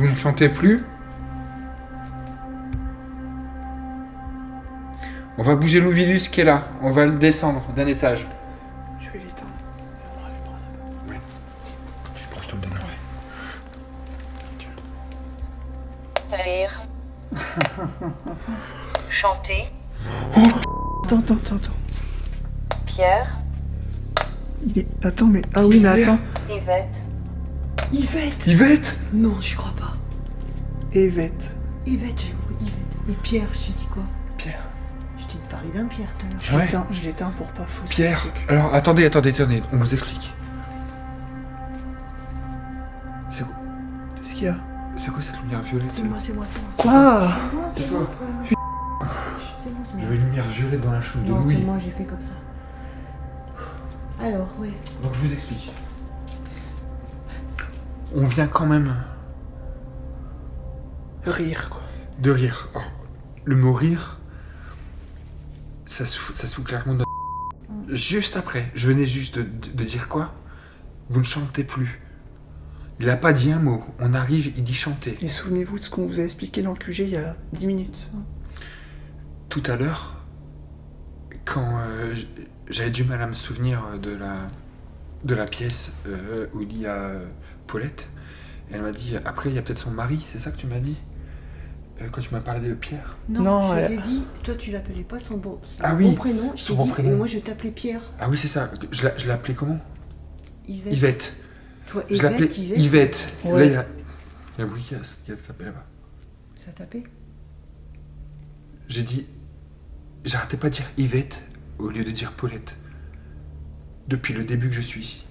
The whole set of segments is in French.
Vous ne chantez plus. On va bouger l'Ovilus qui est là. On va le descendre d'un étage. Je vais l'éteindre. Ouais. J'ai proche de le donner. Rire. Chanter. Attends. Pierre. Il est... Attends, mais... Ah oui, mais attends. Yvette. Yvette. Yvette. Non, j'y crois pas. Yvette. Yvette, j'ai compris Yvette. Mais Pierre, je t'ai dit quoi? Pierre. Je t'ai parlé d'un Pierre tout à l'heure. Je l'éteins pour pas fausser. Pierre. le truc. Alors, attendez. On vous explique. C'est quoi, Qu'est-ce qu'il y a? c'est quoi cette lumière violette? C'est moi. Ah. C'est toi. C'est moi. Je veux une lumière violette dans la chambre de Non, c'est Louis. moi, j'ai fait comme ça. Alors, ouais. Donc je vous explique. On vient quand même Rire, quoi. de rire. Alors, le mot rire, ça se fout clairement de... Juste après, je venais juste de dire quoi? Vous ne chantez plus. Il a pas dit un mot. On arrive, il dit chanter. Et souvenez-vous de ce qu'on vous a expliqué dans le QG il y a 10 minutes. Tout à l'heure, quand j'avais du mal à me souvenir de la pièce où il y a Paulette, elle m'a dit, après il y a peut-être son mari, c'est ça que tu m'as dit? Quand tu m'as parlé de Pierre. Non, je elle- t'ai dit, toi tu l'appelais pas son bon, Ah oui, prénom. Je son t'ai bon dit, prénom. et moi je vais t'appeler Pierre. Ah oui, c'est ça. Je l'appelais comment? Yvette. Yvette. Toi, Je l'appelais Yvette. Yvette. Et Ouais. là, il y a un bruit qui a tapé là-bas. Ça a tapé? J'ai dit... J'arrêtais pas de dire Yvette au lieu de dire Paulette. Depuis le début que je suis ici.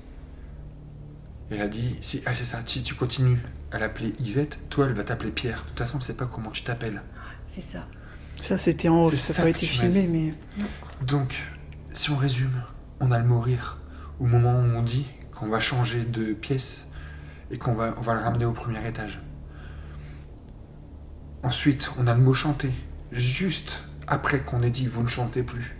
Elle a dit, si, ah c'est ça, si tu continues à l'appeler Yvette, toi elle va t'appeler Pierre. De toute façon, elle sait pas comment tu t'appelles. C'est ça. Ça, c'était en off. C'est Ça ça n'a pas que été tu m'as filmé, dit. mais... Donc, si on résume, on a le mot rire au moment où on dit qu'on va changer de pièce et on va le ramener au premier étage. Ensuite, on a le mot chanter, juste après qu'on ait dit vous ne chantez plus.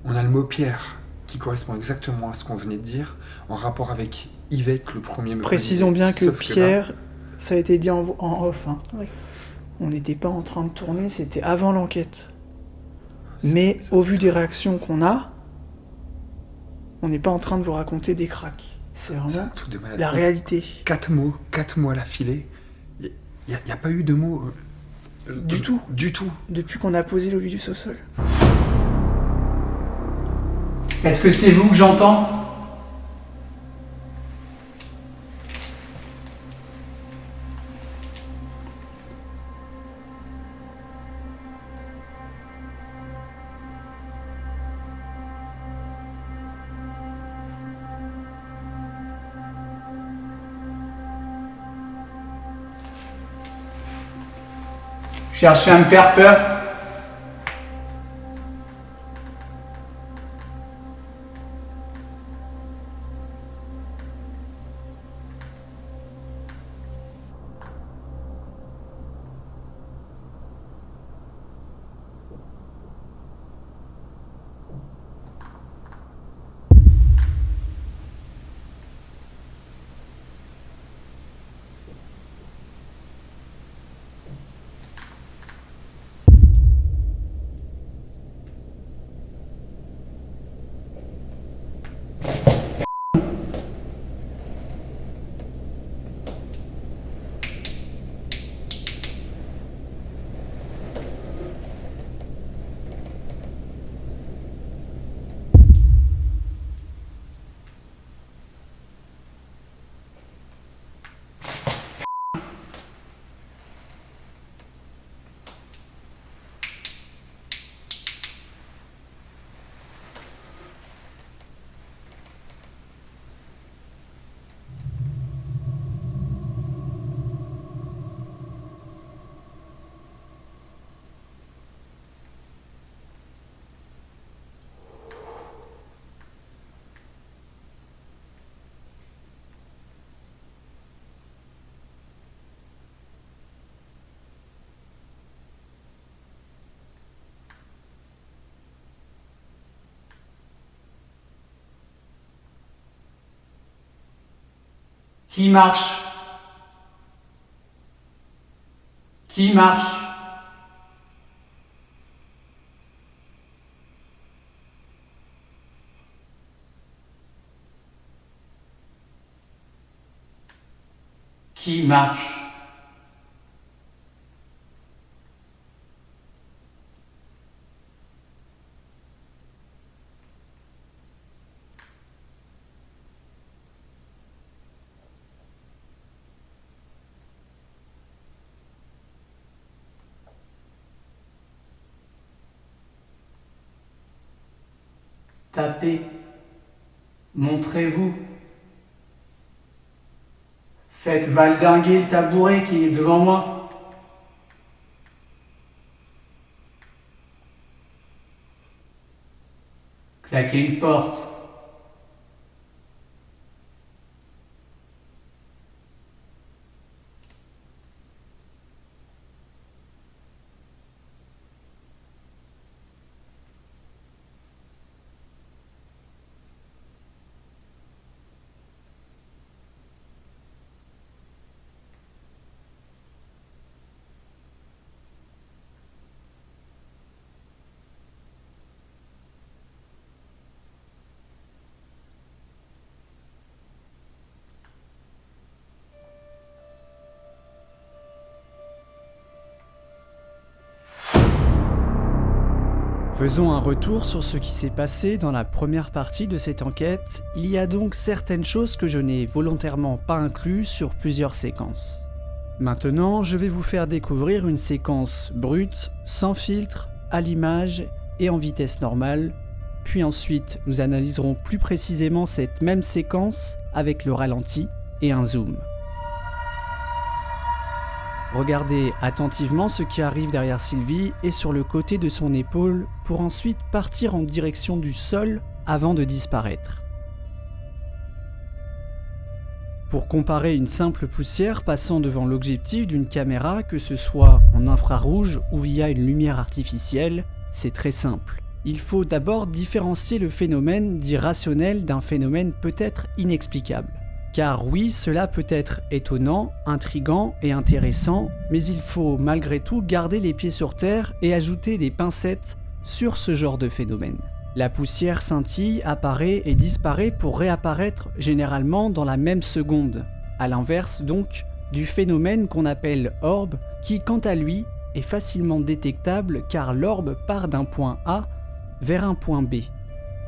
On a le mot Pierre, qui correspond exactement à ce qu'on venait de dire, en rapport avec Yvette, le premier me Précisons précisait, bien que sauf Pierre, ça a été dit en off. Hein. Oui. On n'était pas en train de tourner, c'était avant l'enquête. Mais au vu des réactions qu'on a, on n'est pas en train de vous raconter des cracks. C'est c'est un vraiment truc de malade. la réalité. 4 mots à la filée. Il n'y a pas eu de mots. Du tout. Du tout. Depuis qu'on a posé l'Ovilus au sol. Est-ce que c'est vous que j'entends? Cherchez à me faire peur? Qui marche? Qui marche? Qui marche? Tapez. Montrez-vous. Faites valdinguer le tabouret qui est devant moi. Claquez une porte. Faisons un retour sur ce qui s'est passé dans la première partie de cette enquête. Il y a donc certaines choses que je n'ai volontairement pas incluses sur plusieurs séquences. Maintenant, je vais vous faire découvrir une séquence brute, sans filtre, à l'image et en vitesse normale. Puis ensuite, nous analyserons plus précisément cette même séquence avec le ralenti et un zoom. Regardez attentivement ce qui arrive derrière Sylvie et sur le côté de son épaule pour ensuite partir en direction du sol avant de disparaître. Pour comparer une simple poussière passant devant l'objectif d'une caméra, que ce soit en infrarouge ou via une lumière artificielle, c'est très simple. Il faut d'abord différencier le phénomène dit rationnel d'un phénomène peut-être inexplicable. Car oui, cela peut être étonnant, intriguant et intéressant, mais il faut malgré tout garder les pieds sur terre et ajouter des pincettes sur ce genre de phénomène. La poussière scintille, apparaît et disparaît pour réapparaître généralement dans la même seconde, à l'inverse donc du phénomène qu'on appelle orbe, qui quant à lui est facilement détectable car l'orbe part d'un point A vers un point B.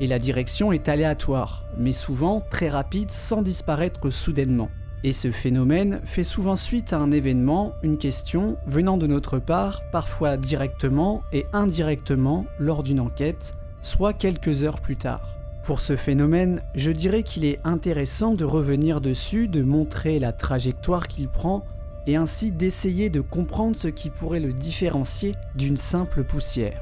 Et la direction est aléatoire, mais souvent très rapide sans disparaître soudainement. Et ce phénomène fait souvent suite à un événement, une question, venant de notre part, parfois directement et indirectement lors d'une enquête, soit quelques heures plus tard. Pour ce phénomène, je dirais qu'il est intéressant de revenir dessus, de montrer la trajectoire qu'il prend, et ainsi d'essayer de comprendre ce qui pourrait le différencier d'une simple poussière.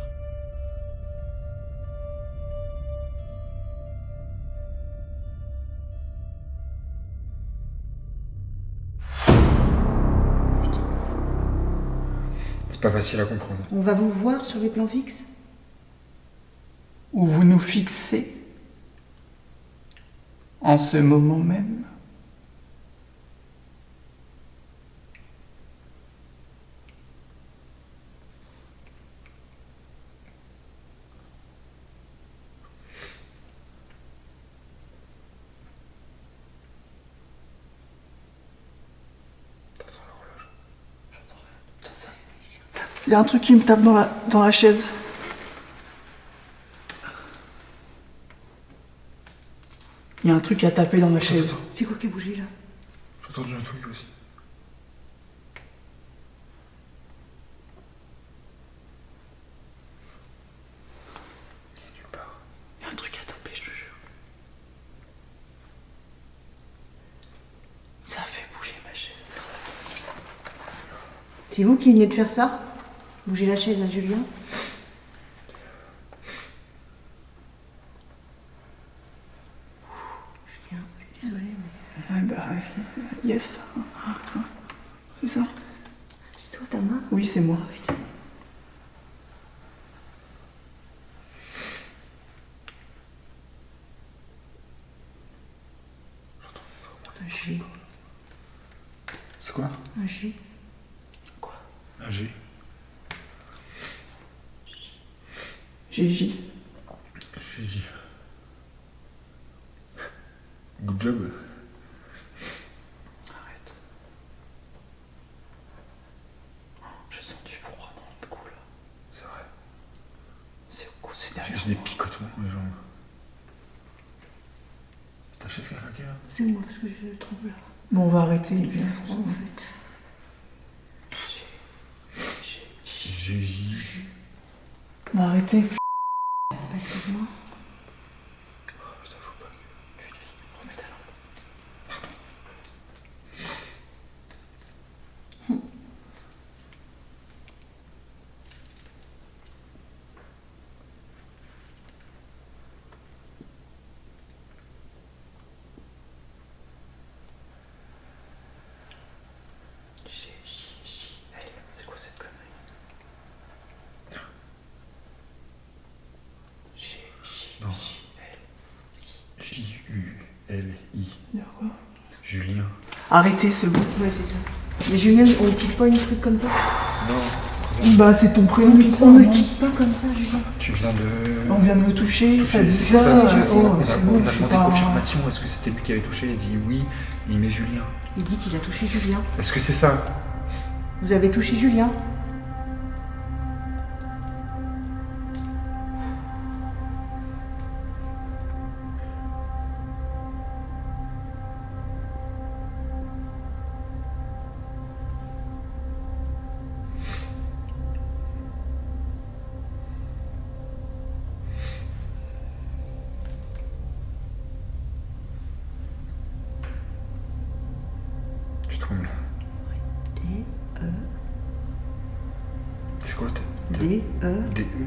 C'est pas facile à comprendre. On va vous voir sur les plans fixes? Où vous nous fixez en ce moment même. Il y a un truc qui me tape dans la chaise. Il y a un truc qui a tapé dans ma chaise. C'est quoi qui a bougé là? J'ai entendu un truc aussi. Il y a nulle part. Il y a un truc qui a tapé, je te jure. Ça a fait bouger ma chaise. C'est vous qui venez de faire ça? Bouger la chaise à Julien? Julien, je suis désolée, mais... Ouais, bah, yes. C'est ça? C'est toi ta main? Oui, c'est moi. Un J. C'est quoi? Un J. Quoi? Un G. GJ. J. Good job. Arrête. Je sens du froid dans le cou là. C'est vrai. C'est au cou, c'est derrière. J'ai des picotements dans les jambes. Ta chaise qui a craqué là? C'est moi parce que je tremble. Bon, on va arrêter, il est bien froid. En fait. J. On va arrêter. Excuse-moi. Putain, faut pas. Remets ta lampe. G-J-J-L. C'est quoi cette connerie? Non. G-J-L. J-U-L-I. Y'a quoi? Julien. Arrêtez, c'est bon. Ouais, c'est ça. Mais Julien, on ne quitte pas une truc comme ça. Non. Bah, c'est ton prénom qui On sort, ne non? quitte pas comme ça, Julien. Tu viens de. On vient de me toucher, ça dit C'est ça. je sais. Oh, On a, c'est on bon, a je suis demandé pas... confirmation. Est-ce que c'était lui qui avait touché? Il dit oui. Il met Julien. Il dit qu'il a touché Julien. Est-ce que c'est ça? Vous avez touché Julien. Tu trembles. D-E. C'est quoi D-E. D-E.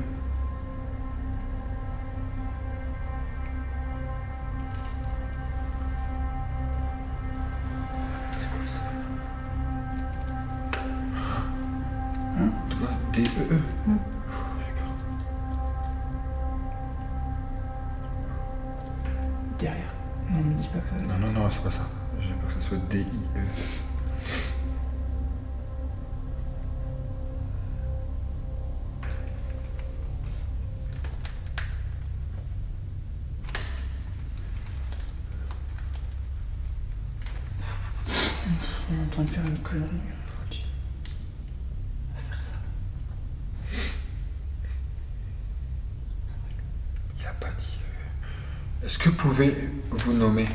Toi, D-E-E. Derrière. Non, me dis pas que ça... Non, non, non, c'est pas ça. J'ai peur que ça soit D-I-E. On est en train de faire une connerie. On va faire ça. Il a pas dit. Est-ce que pouvez-vous nommer?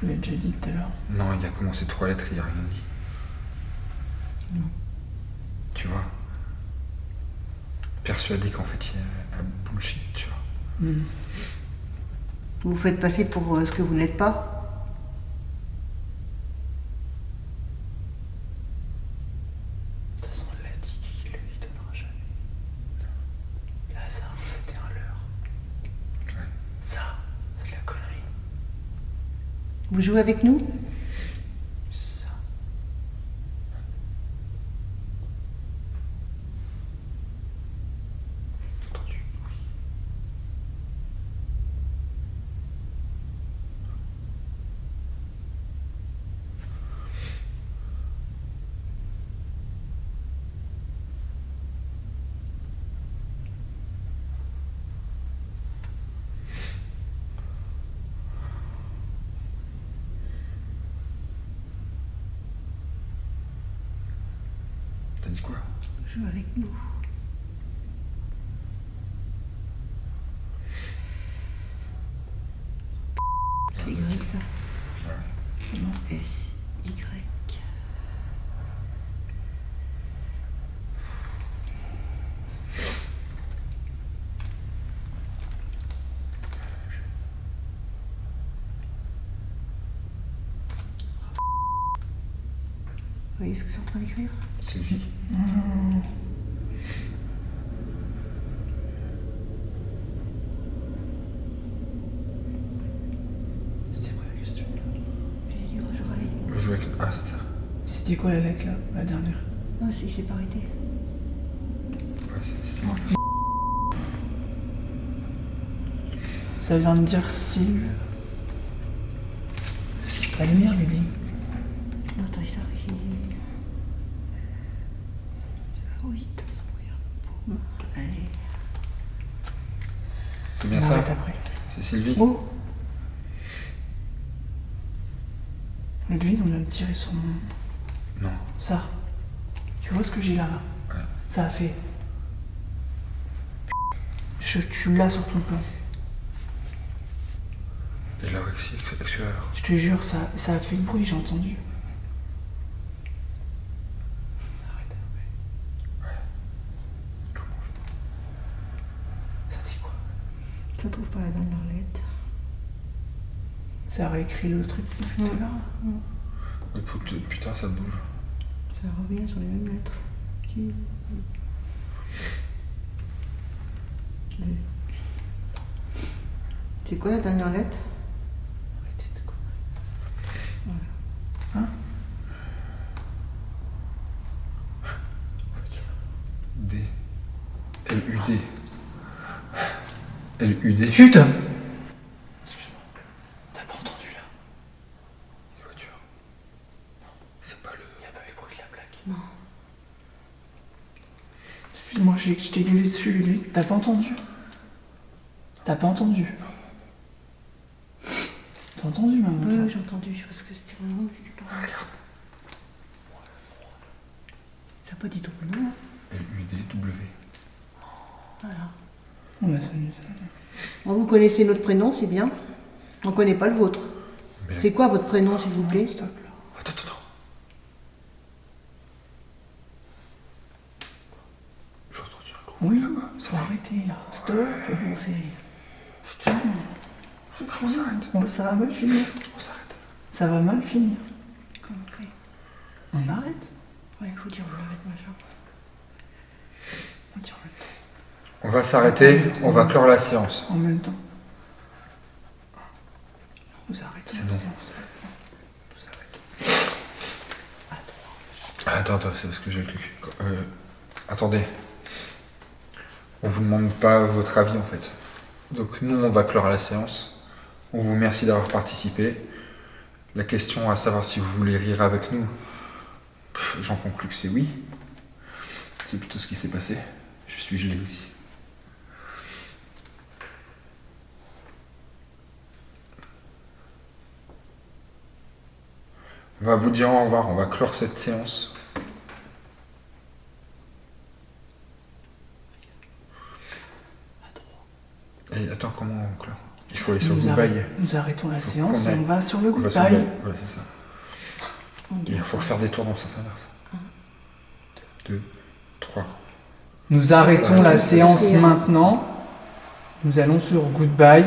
Il l'a déjà dit tout à l'heure. Non, il a commencé 3 lettres, il a rien dit. Non. Tu vois? Persuadé qu'en fait il y a un bullshit, tu vois. Vous vous faites passer pour ce que vous n'êtes pas. De toute façon, elle l'a dit qu'il ne lui donnera jamais. Le hasard, c'était un leurre. Ouais. Ça, c'est de la connerie. Vous jouez avec nous. Ça. Entendu. T'as dit quoi? Joue avec nous. C'est Y ça. Ouais. S-Y. Vous voyez ce que c'est en train d'écrire? Sylvie. C'était quoi la question là? J'ai dit, oh, j'aurais avec nous. Je joue avec Ast. C'était quoi la lettre là? La dernière? Non, il s'est pas arrêté. Ouais, c'est Ça vient de dire Sylve. La lumière, Bibi. Non, attends, il s'est arrêté. Sylvie. Oh. Ludwig, on vient de tirer sur mon... Non. Ça. Tu vois ce que j'ai là? Ouais. Ça a fait... Tu l'as sur ton plan. Et là aussi, accélère. Je te jure, ça a fait le bruit, j'ai entendu. Arrête. Comment? Ça dit quoi? Ça trouve pas la dernière lettre. Ça a réécrit le truc depuis tout à l'heure. Putain, ça bouge. Ça revient sur les mêmes lettres. Si. C'est quoi la dernière lettre? Arrêtez de quoi. D. L-U-D. L-U-D. Chut! Excuse-moi. T'as pas entendu là? Les voitures. C'est pas le... Y a pas eu le bruit de la plaque. Non. Excuse-moi, je t'ai gueulé dessus, lui. T'as pas entendu? T'as pas entendu? T'as entendu, maman? Oui, j'ai entendu, parce que c'était vraiment... Ça n'a pas dit ton prénom, hein? L-U-D-W. Voilà. On a salué. Bon, vous connaissez notre prénom, c'est bien. On ne connaît pas le vôtre. Mais- C'est quoi votre prénom, s'il vous plaît? Stop là. Attends. J'ai entendu un gros Oui, bruit là-bas. faut arrêter là. Stop. On fait rire. Putain. On s'arrête. Ça va mal finir. On s'arrête. Ça va mal finir. Comment on fait? On arrête? Ouais, il faut dire on arrête, machin. On dit en même temps. On va s'arrêter, on va clore la séance. En même temps. Vous arrêtez C'est la bon. séance maintenant. Vous arrêtez. Attends, c'est parce que j'ai le truc. Attendez. On vous demande pas votre avis en fait. Donc nous, on va clore la séance. On vous remercie d'avoir participé. La question à savoir si vous voulez rire avec nous, j'en conclus que c'est oui. C'est plutôt ce qui s'est passé. Je suis gelé aussi. On va vous dire au revoir, on va clore cette séance. Et attends, comment on clore? Il faut aller sur le goodbye. Nous arrêtons la Faut séance qu'on et aille. on va sur le On va sur le goodbye. goodbye. Voilà, c'est ça. Il faut refaire des tours dans le sens inverse. 2, 3. Nous arrêtons la séance Séance. maintenant. Nous allons sur goodbye.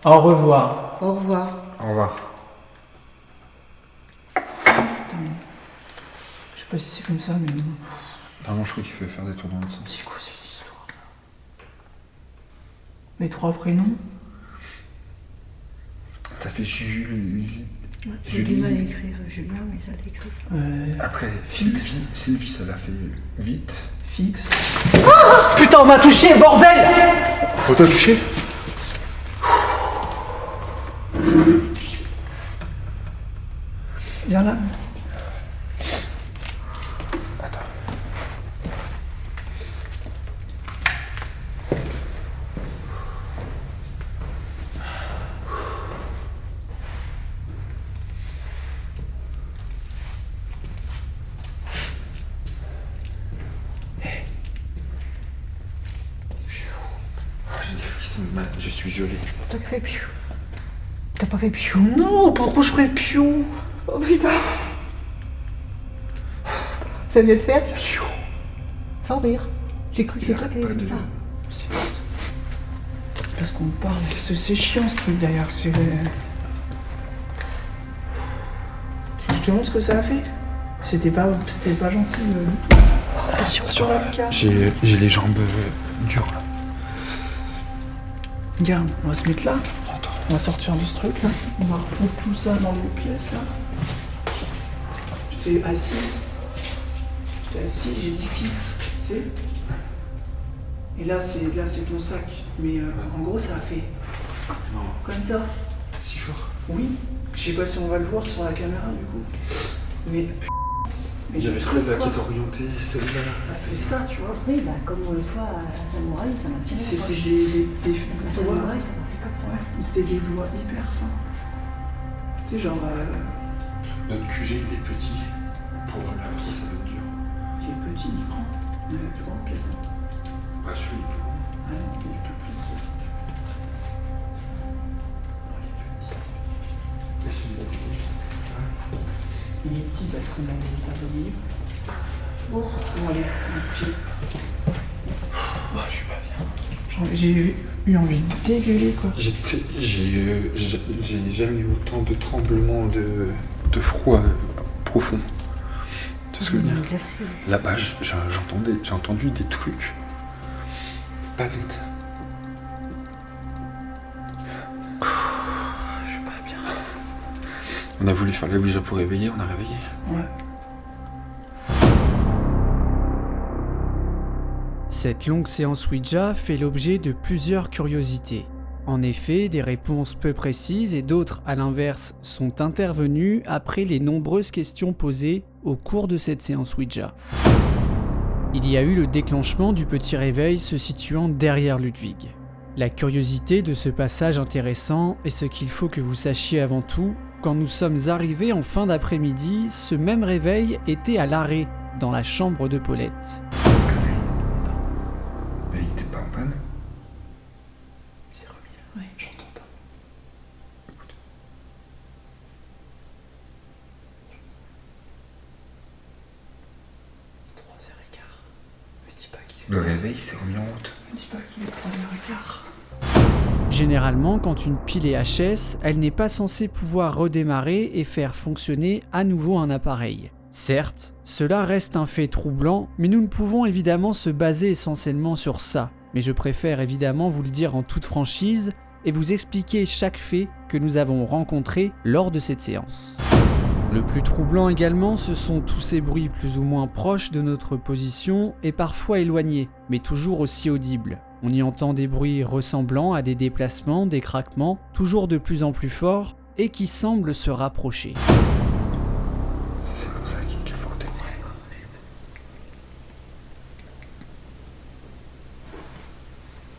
Au revoir. Au revoir. Au revoir. Je sais pas si c'est comme ça, mais non. Normalement, je crois qu'il faut faire des tours dans l'autre sens. C'est quoi cette histoire? Les 3 prénoms? Ça fait Julie. Ouais, c'est Julie. du mal à écrire Julien, mais ça l'écrit. Après, Fixe. Sylvie, ça l'a fait vite. Fixe. Putain, on m'a touché, bordel! On t'a touché? Viens là. J'ai des frissons de mal. Je suis gelé. T'as fait piou. T'as pas fait piou? Non, pourquoi je ferais piou? Oh putain. Ça vient de faire Piou. sans rire. J'ai cru que c'est toi qui avais fait ça. Parce qu'on parle. C'est chiant ce truc d'ailleurs. Je te montre ce que ça a fait. C'était pas gentil. Attention. Sur la carte. J'ai les jambes dures là. Regarde, on va se mettre là. Attends. On va sortir de ce truc là. On va refoutre tout ça dans les pièces là. J'étais assis, j'ai dit fixe, tu sais. Et là c'est ton sac. Mais en gros ça a fait Non, comme ça. si fort. Oui. Je sais pas si on va le voir sur la caméra du coup. Mais J'avais celle-là qui est orientée, celle-là. elle fait ça, tu vois. Oui, bah comme on le voit à Samouraï, ça m'a tiré. C'était des À doigts. Samouraï, ça m'a fait C'était des doigts hyper fins. Tu sais, genre. Notre QG il est petit. Pour la ça va être dur. Il est petit, il prend. Il a la plus grande pièce. Bah celui est plus grand. Ah non, il est tout petit. Mais celui-là, tu vois. Il est petit parce qu'on a des tabliers. Bon, allez, un pied. Je suis pas bien. J'ai eu envie de dégueuler, quoi. J'ai jamais eu autant de tremblements de froid profond. Tu sais ce que je veux dire? Glacé. Là-bas, j'ai entendu des trucs. Pas net. Je suis pas bien. On a voulu faire la Ouija pour réveiller, on a réveillé. Ouais. Cette longue séance Ouija fait l'objet de plusieurs curiosités. En effet, des réponses peu précises et d'autres, à l'inverse, sont intervenues après les nombreuses questions posées au cours de cette séance Ouija. Il y a eu le déclenchement du petit réveil se situant derrière Ludwig. La curiosité de ce passage intéressant est ce qu'il faut que vous sachiez avant tout. Quand nous sommes arrivés en fin d'après-midi, ce même réveil était à l'arrêt, dans la chambre de Paulette. Mais il était pas en panne? Il s'est remis là. Ouais, j'entends pas. Écoute. Me dis pas qu'il est... Le réveil s'est remis en route. Me dis pas qu'il est 3h15. Généralement, quand une pile est HS, elle n'est pas censée pouvoir redémarrer et faire fonctionner à nouveau un appareil. Certes, cela reste un fait troublant, mais nous ne pouvons évidemment se baser essentiellement sur ça. Mais je préfère évidemment vous le dire en toute franchise et vous expliquer chaque fait que nous avons rencontré lors de cette séance. Le plus troublant également, ce sont tous ces bruits plus ou moins proches de notre position et parfois éloignés, mais toujours aussi audibles. On y entend des bruits ressemblant à des déplacements, des craquements, toujours de plus en plus forts et qui semblent se rapprocher. C'est pour ça qu'il faut redémarrer.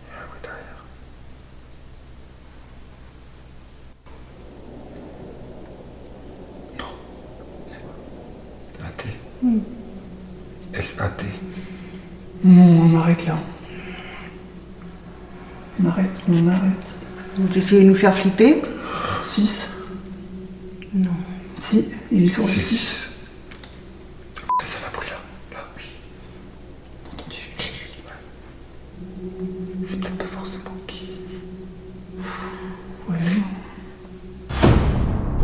Il y a un bruit derrière. Non. C'est quoi? Un T. S-A-T. Non, on arrête là. On arrête. Vous essayez de nous faire flipper? 6. Non. Si, il est sur le C'est 6. 6. Ça va brûler là. Là, oui. Entendu. C'est peut-être pas forcément qui. Ouais,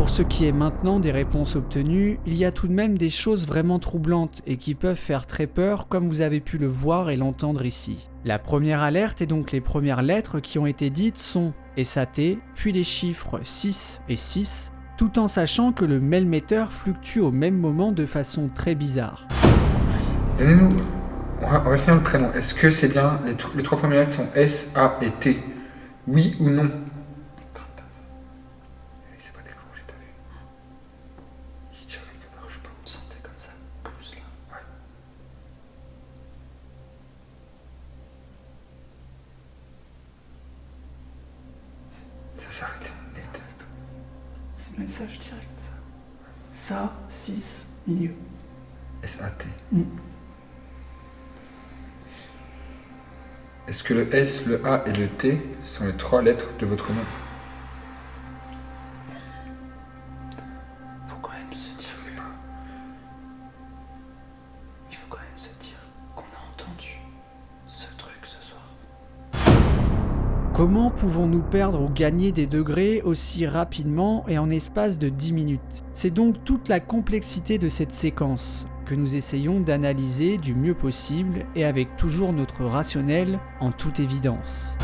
Pour ce qui est maintenant des réponses obtenues, il y a tout de même des choses vraiment troublantes et qui peuvent faire très peur comme vous avez pu le voir et l'entendre ici. La première alerte et donc les premières lettres qui ont été dites sont SAT, puis les chiffres 6 et 6, tout en sachant que le mailmeter fluctue au même moment de façon très bizarre. Donnez-nous. On va finir le prénom. Est-ce que c'est bien. Les trois premières lettres sont S, A et T? Oui ou non? C'est pas déclenché, t'as vu? Il tire quelque part, je sais pas où. Sentez comme ça, pousse là. Ouais. Ça s'est arrêté net. C'est message direct ça. Ça, 6, milieu. S-A-T. Mm. Est-ce que le S, le A et le T sont les trois lettres de votre nom? Faut quand même se dire. Il faut quand même se dire qu'on a entendu ce truc ce soir. Comment pouvons-nous perdre ou gagner des degrés aussi rapidement et en espace de 10 minutes? C'est donc toute la complexité de cette séquence que nous essayons d'analyser du mieux possible et avec toujours notre rationnel en toute évidence.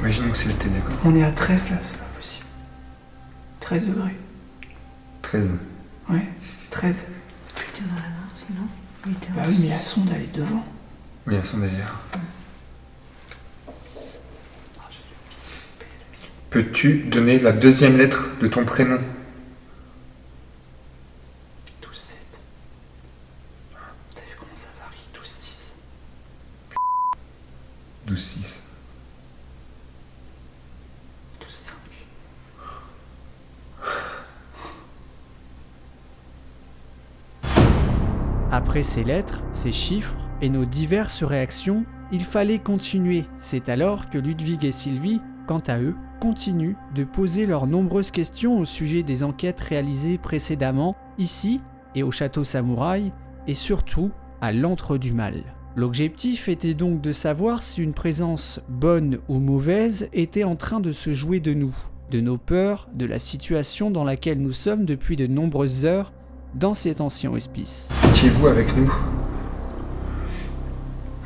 Imaginons que c'est le T, d'accord? On est à 13 là, c'est pas possible. 13 degrés. 13. Ouais, 13. Putain, voilà, sinon. Il était Bah oui, mais la sonde elle est devant. Oui, elles sont derrière. Peux-tu donner la deuxième lettre de ton prénom? 12-7. T'as vu comment ça varie? 12-6. 12-6. Après ces lettres, ces chiffres et nos diverses réactions, il fallait continuer. C'est alors que Ludwig et Sylvie, quant à eux, continuent de poser leurs nombreuses questions au sujet des enquêtes réalisées précédemment, ici et au château Samouraï, et surtout à l'Antre du Mal. L'objectif était donc de savoir si une présence bonne ou mauvaise était en train de se jouer de nous, de nos peurs, de la situation dans laquelle nous sommes depuis de nombreuses heures dans cet ancien hospice. Étiez-vous avec nous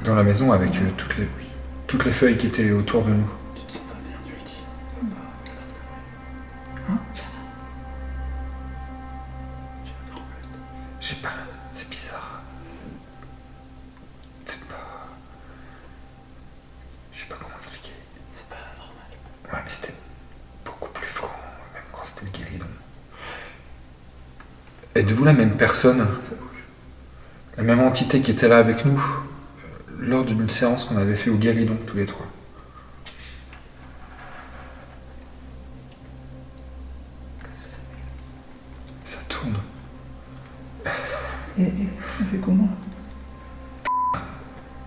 dans la maison avec toutes les feuilles qui étaient autour de nous? Je sais pas, c'est bizarre. C'est pas... Je sais pas comment expliquer. C'est pas normal. Ouais, mais c'était beaucoup plus franc, même quand c'était le guéridon. Êtes-vous la même personne? La même entité qui était là avec nous lors d'une séance qu'on avait fait au guéridon, tous les trois? Ça tourne. Et ça fait comment?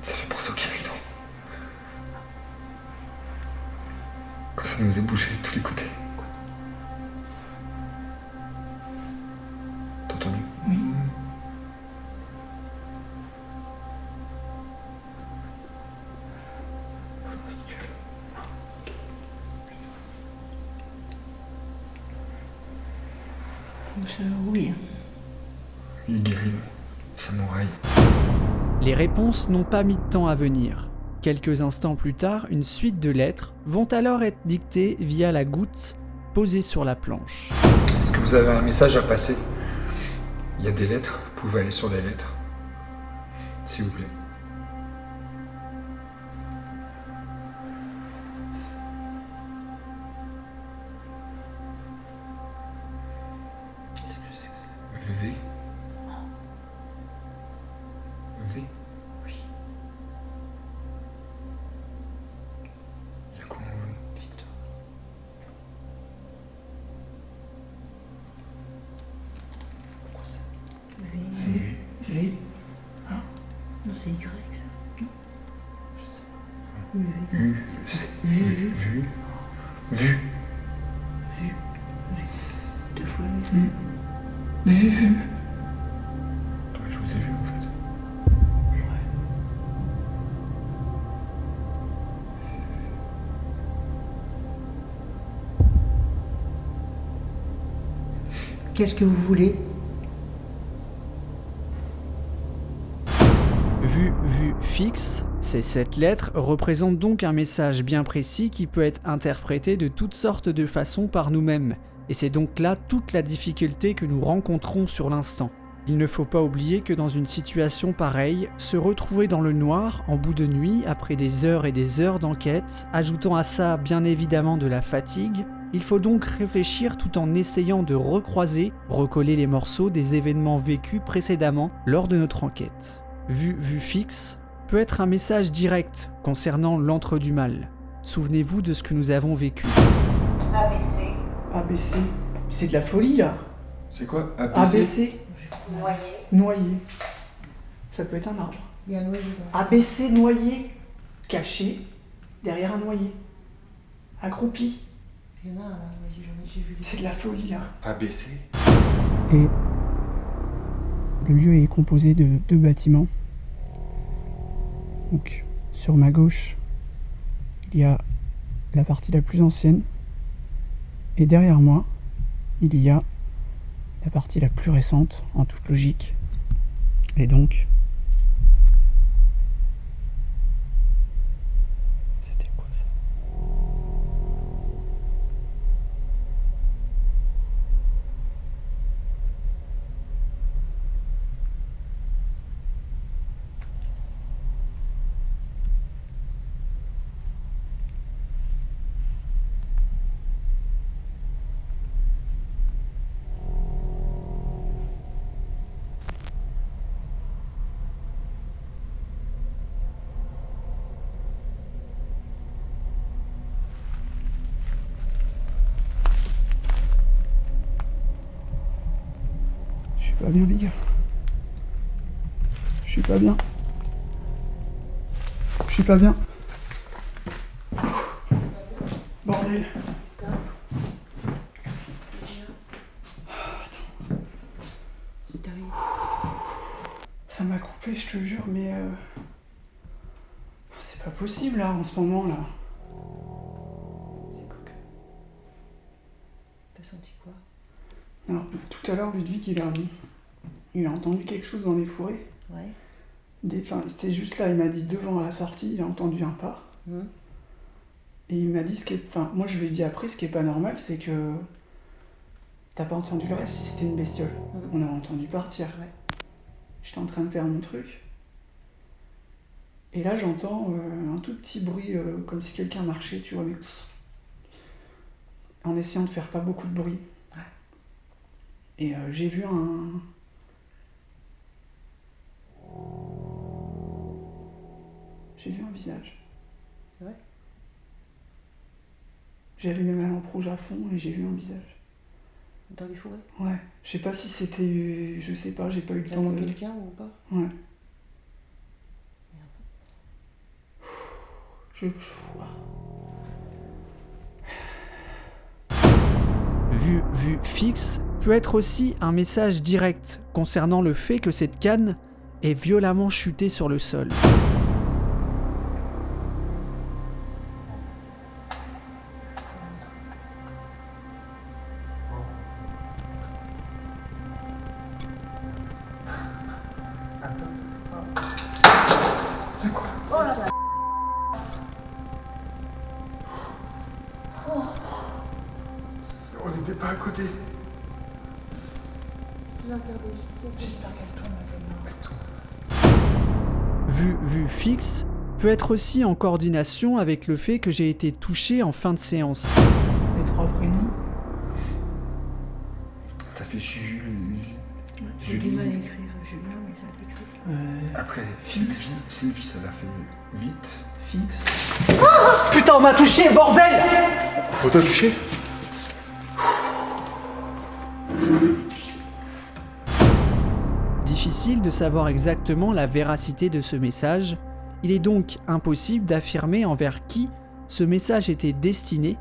Ça fait penser au guéridon. Quand ça nous est bougé de tous les côtés. T'as entendu? Oui. Ça, oui. Oui, guéridon. Samouraï. Les réponses n'ont pas mis de temps à venir. Quelques instants plus tard, une suite de lettres vont alors être dictées via la goutte posée sur la planche. Est-ce que vous avez un message à passer? Il y a des lettres, vous pouvez aller sur les lettres. S'il vous plaît. V. V. Oui. Il y a quoi en V? V. Non, c'est Y, ça. Vu. C'est vu. Vu. Deux fois. Vu. Attends, je vous ai vu en fait. Qu'est-ce que vous voulez? Vu fixe, ces 7 lettres représentent donc un message bien précis qui peut être interprété de toutes sortes de façons par nous-mêmes. Et c'est donc là toute la difficulté que nous rencontrons sur l'instant. Il ne faut pas oublier que dans une situation pareille, se retrouver dans le noir en bout de nuit après des heures et des heures d'enquête, ajoutant à ça bien évidemment de la fatigue, il faut donc réfléchir tout en essayant de recroiser, recoller les morceaux des événements vécus précédemment lors de notre enquête. Vu fixe peut être un message direct concernant l'antre du mal. Souvenez-vous de ce que nous avons vécu. ABC, ABC. C'est de la folie là. C'est quoi? ABC? ABC. noyé, Noyé. Ça peut être un arbre. Il y a un noyau. ABC noyé. Caché derrière un noyer. Accroupi. Il y en a un, là. J'ai vu. C'est de la folie là. ABC? Et le lieu est composé de 2 bâtiments. Donc, sur ma gauche, il y a la partie la plus ancienne. Et derrière moi, il y a la partie la plus récente, en toute logique. Et donc... C'était quoi ça? Pas bien les gars. suis pas bien. Je suis pas bien. Bordel. Ça m'a coupé, je te jure, mais c'est pas possible là, en ce moment là. T'as senti quoi? Alors, tout à l'heure, Ludwig, il a entendu quelque chose dans les fourrés. Ouais. Enfin, c'était juste là, il m'a dit devant à la sortie, il a entendu un pas. Et il m'a dit ce qui est. Enfin, moi je lui ai dit après, ce qui est pas normal, c'est que. T'as pas entendu le reste si c'était une bestiole. On l'a entendu partir. Ouais. J'étais en train de faire mon truc. Et là, j'entends un tout petit bruit, comme si quelqu'un marchait, tu vois, mais. En essayant de faire pas beaucoup de bruit. Ouais. Et j'ai vu J'ai vu un visage. Ouais. J'ai allumé ma lampe rouge à fond et j'ai vu un visage. Dans les forêts? Ouais. Je sais pas si c'était... Je sais pas, j'ai pas eu le temps de... quelqu'un ou pas? Ouais. Vue fixe peut être aussi un message direct concernant le fait que cette canne est violemment chutée sur le sol. On n'était pas à côté. Vue fixe peut être aussi en coordination avec le fait que j'ai été touché en fin de séance. Les 3 prénoms. Ça fait Jules. J'ai du mal à écrire Julien, mais ça l'écrit. Après, Sylvie, ça l'a fait vite. Fixe. Putain, on m'a touché, bordel! On t'a touché? Difficile de savoir exactement la véracité de ce message, il est donc impossible d'affirmer envers qui ce message était destiné,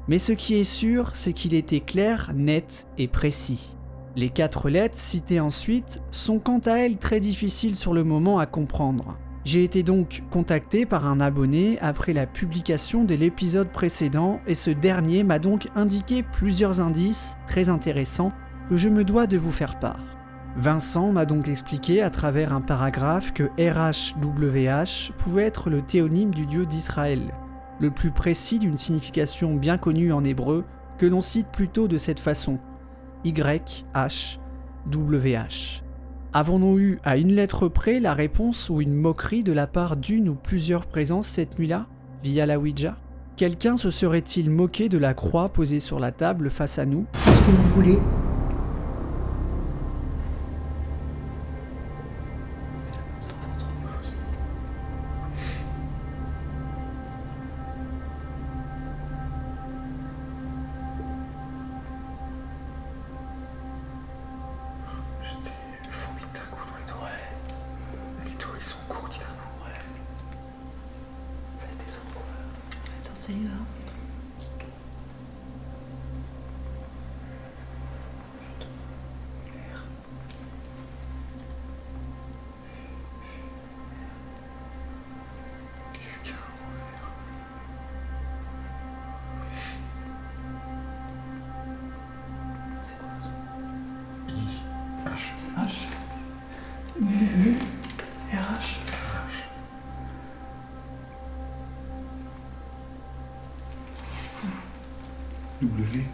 mais ce qui est sûr, c'est qu'il était clair, net et précis. Les 4 lettres citées ensuite sont quant à elles très difficiles sur le moment à comprendre. J'ai été donc contacté par un abonné après la publication de l'épisode précédent et ce dernier m'a donc indiqué plusieurs indices très intéressants que je me dois de vous faire part. Vincent m'a donc expliqué à travers un paragraphe que RHWH pouvait être le théonyme du Dieu d'Israël, le plus précis d'une signification bien connue en hébreu que l'on cite plutôt de cette façon, YHWH. Avons-nous eu à une lettre près la réponse ou une moquerie de la part d'une ou plusieurs présences cette nuit-là, via la Ouija? Quelqu'un se serait-il moqué de la croix posée sur la table face à nous? Qu'est-ce que vous voulez? J'étais fourmi d'un coup dans les doigts. Ouais. Les doigts, ils sont courtis d'un coup. Ouais. Ça a été sans quoi. Attends, ça y va. Qu'est-ce qu'il y a? C'est quoi ça? I, H, H. Vue. RH. H. W.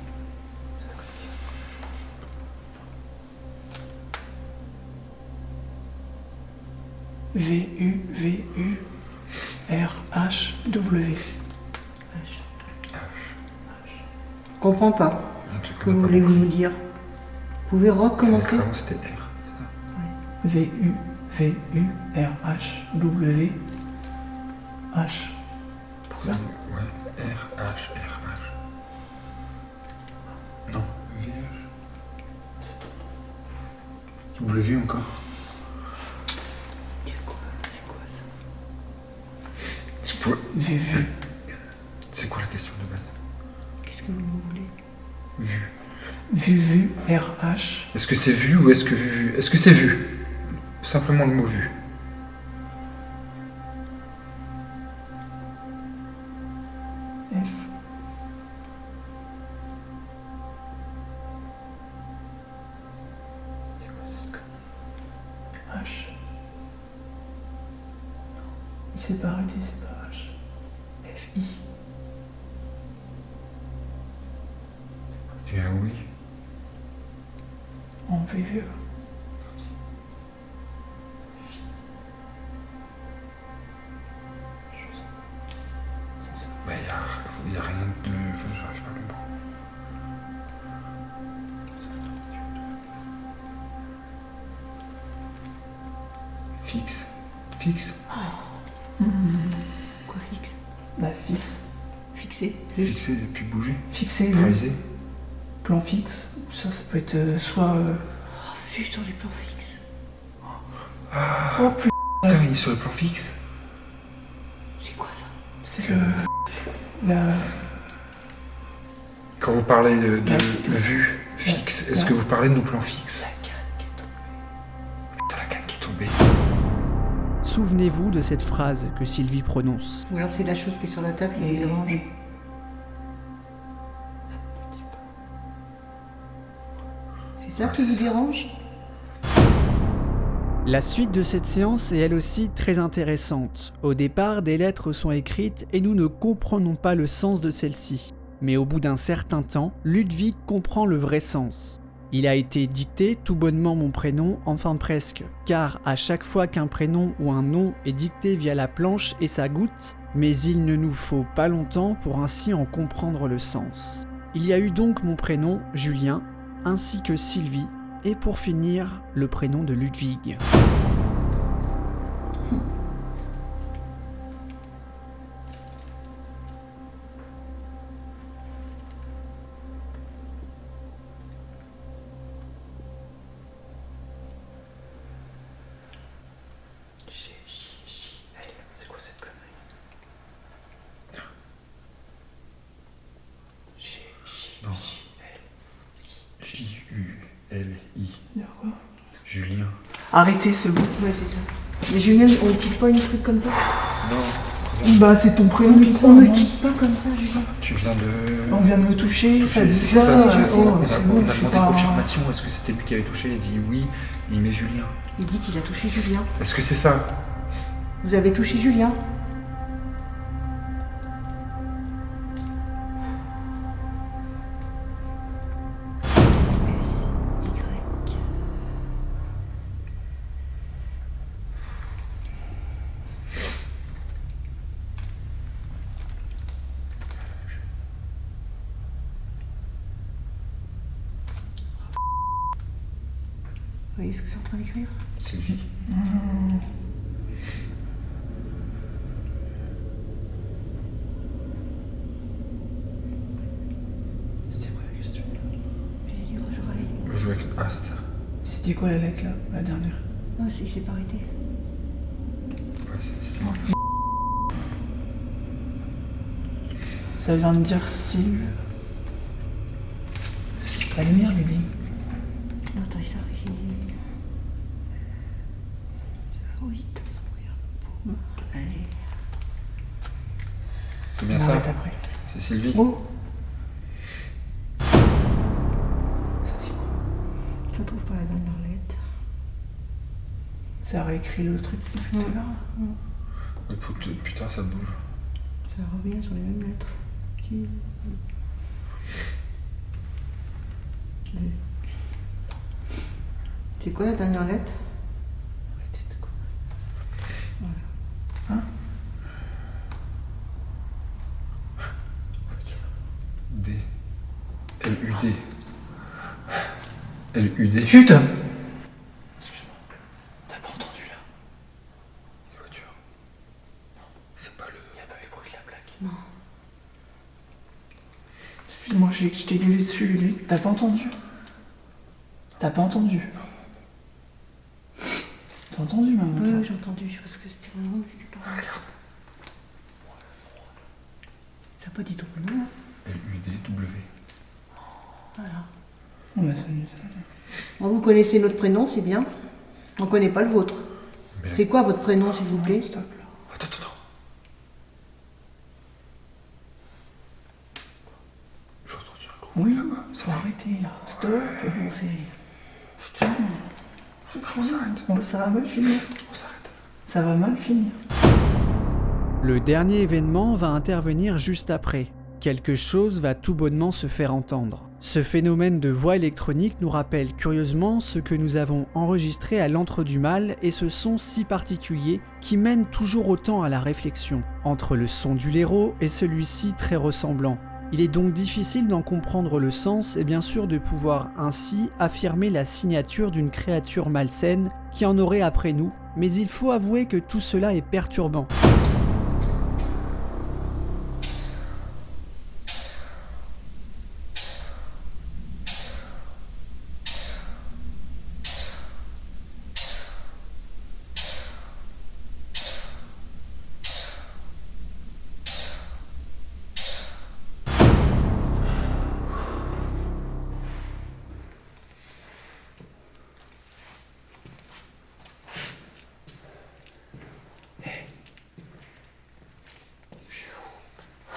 VUVURHW. Je comprends pas. Un truc Que qu'on a pas voulez-vous compris. nous dire? Vous pouvez recommencer? Avant, c'était R. C'est ça? VUVURHW. H. Ouais, R, H, R, H. Non, VH. W encore. Vu. C'est quoi la question de base? Qu'est-ce que vous me voulez? Vu, RH. Est-ce que c'est vu ou est-ce que vu? Est-ce que c'est vu? Simplement le mot vu. F. H. Il s'est pas arrêté, c'est pas H. FI. Et un oui. En VV. Bah, y a rien de... Enfin, j'arrive pas à comprendre. Fixe. Fixe. Quoi fixe? Bah fixe. Fixé? Fixer et puis bouger. Fixé, Réaliser. plan fixe. Ça peut être soit... Oh, vue sur les plans fixes. Oh putain, Putain, il est sur le plan fixe. C'est quoi ça? c'est le... La... Quand vous parlez de La- vue fixe, est-ce la- que vous parlez de nos plans fixes? La canne qui est tombée. Putain, la canne qui est tombée. Souvenez-vous de cette phrase que Sylvie prononce. Ou alors c'est la chose qui est sur la table qui Et- me dérange. C'est ça Ah, qui c'est vous ça. dérange? La suite de cette séance est elle aussi très intéressante. Au départ, des lettres sont écrites et nous ne comprenons pas le sens de celles-ci. Mais au bout d'un certain temps, Ludwig comprend le vrai sens. Il a été dicté tout bonnement mon prénom, enfin presque, car à chaque fois qu'un prénom ou un nom est dicté via la planche et sa goutte, mais il ne nous faut pas longtemps pour ainsi en comprendre le sens. Il y a eu donc mon prénom, Julien, ainsi que Sylvie, et pour finir, le prénom de Ludwig. C'est quoi cette connerie? Non. J-U-L-I. Il y a quoi? Julien. Arrêtez, c'est bon. Ouais, c'est ça. Mais Julien, on ne quitte pas une truc comme ça? Non. Bah c'est ton prénom qui On sort, ne non? quitte pas comme ça, Julien. Tu viens de... On vient de me toucher, ça dit C'est ça, je sais. oh, On a, c'est on bon, a je suis demandé pas... confirmation. Est-ce que c'était lui qui avait touché? Il dit oui. Il met Julien. Il dit qu'il a touché Julien. Est-ce que c'est ça? Vous avez touché Julien? S-Y. Vous voyez ce que c'est en train d'écrire? Sylvie. C'était quoi la question? J'ai dit, oh, j'aurais... Le jeu avec... Ah, c'est ça. C'était quoi la lettre là, la dernière? Non, il s'est pas arrêté. Ouais, c'est ça. Ça vient de dire Sylve. La lumière, bébé. Non, attends, il s'est arrêté. Oui, regarde. Allez. C'est bien On ça? arrête après. C'est Sylvie? Oh. Ça dit quoi? Ça trouve pas la dernière lettre. Ça a réécrit le truc depuis tout à l'heure. Ouais, putain, ça bouge. Ça revient sur les mêmes lettres. Si. C'est quoi la dernière lettre? D. L-U-D. L-U-D. Chut! Excuse-moi. T'as pas entendu là? Une voiture. C'est pas le... Il a pas eu le bruit de la plaque. Non. Excuse-moi, je t'ai gueulé dessus, lui. T'as pas entendu? T'as pas entendu? T'as entendu, maman? Oui, j'ai entendu, parce que c'était vraiment... Regarde. Ça n'a pas dit ton prénom, hein. L-U-D-W. Voilà. On a ça. Bon, vous connaissez notre prénom, c'est bien. On ne connaît pas le vôtre. Mais- C'est quoi votre prénom, s'il vous plaît? Attends. J'entends dire un gros bruit là-bas. Ça Faut va. arrêter là. Stop, vous me fait rire. Putain. On s'arrête. Ça va mal finir. On s'arrête. Ça va mal finir. Le dernier événement va intervenir juste après. Quelque chose va tout bonnement se faire entendre. Ce phénomène de voix électronique nous rappelle curieusement ce que nous avons enregistré à l'Antre du Mal et ce son si particulier qui mène toujours autant à la réflexion, entre le son du blaireau et celui-ci très ressemblant. Il est donc difficile d'en comprendre le sens et bien sûr de pouvoir ainsi affirmer la signature d'une créature malsaine qui en aurait après nous, mais il faut avouer que tout cela est perturbant.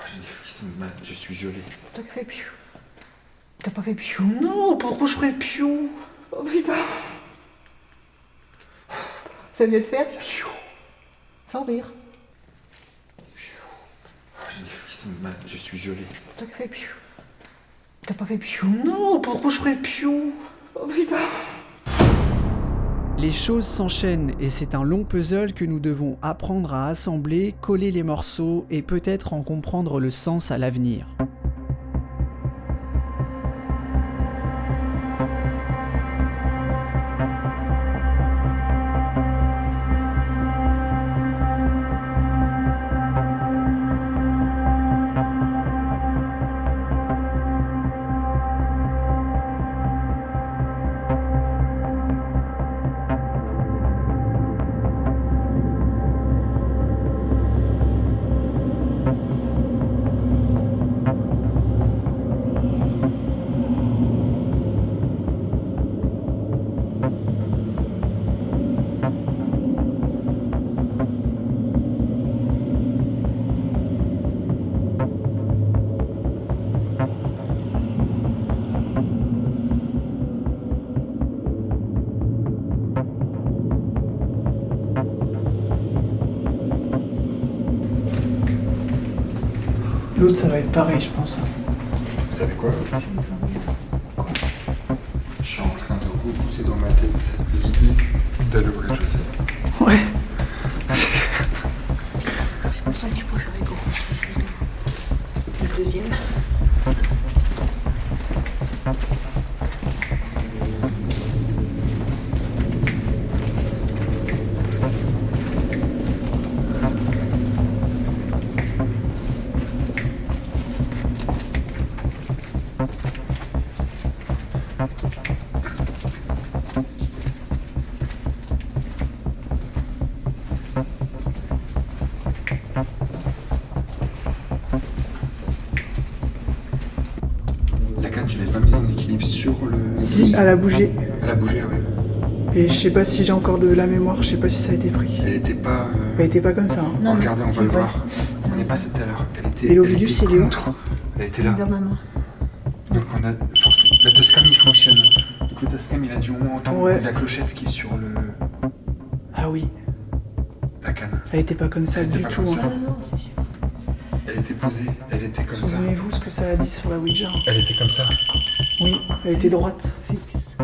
J'ai des frissons de mal. Je suis gelé. T'as fait piou. T'as pas fait piou. Non, pourquoi je ferais piou? Oh putain. Ça vient de faire piou. Sans rire. J'ai des frissons de mal. Je suis gelé. T'as fait piou. T'as pas fait piou. Non, pourquoi je ferais piou? Oh putain. Les choses s'enchaînent et c'est un long puzzle que nous devons apprendre à assembler, coller les morceaux et peut-être en comprendre le sens à l'avenir. L'autre, ça va être pareil, je pense. Vous savez quoi? Je suis en train de repousser dans ma tête l'idée d'aller au rez-de-chaussée. Ouais. C'est pour ça que tu préférais qu'on le deuxième. La canne, tu l'avais pas mise en équilibre sur le... Si, elle a bougé. Elle a bougé, ouais. Et je sais pas si j'ai encore de la mémoire, je sais pas si ça a été pris. Elle était pas... Elle était pas comme ça. Hein. Non, non, regardez, on c'est va le vrai. voir. On est passé tout à l'heure. Elle était... Et l'Ovilus, elle était il est où? contre. Elle était là. Dans ma main. Donc on a forcé. La Tascam il fonctionne. Donc le Tascam il a dû au moins entendre Ouais. la clochette qui est sur Ah oui, la canne. elle était pas comme ça Elle était du pas tout. comme Hein. ça. Non, c'est sûr. Elle était posée, elle était comme ça. Souvenez-vous ce que ça a dit sur la Ouija. Elle était comme ça. Oui, elle était droite. Fixe.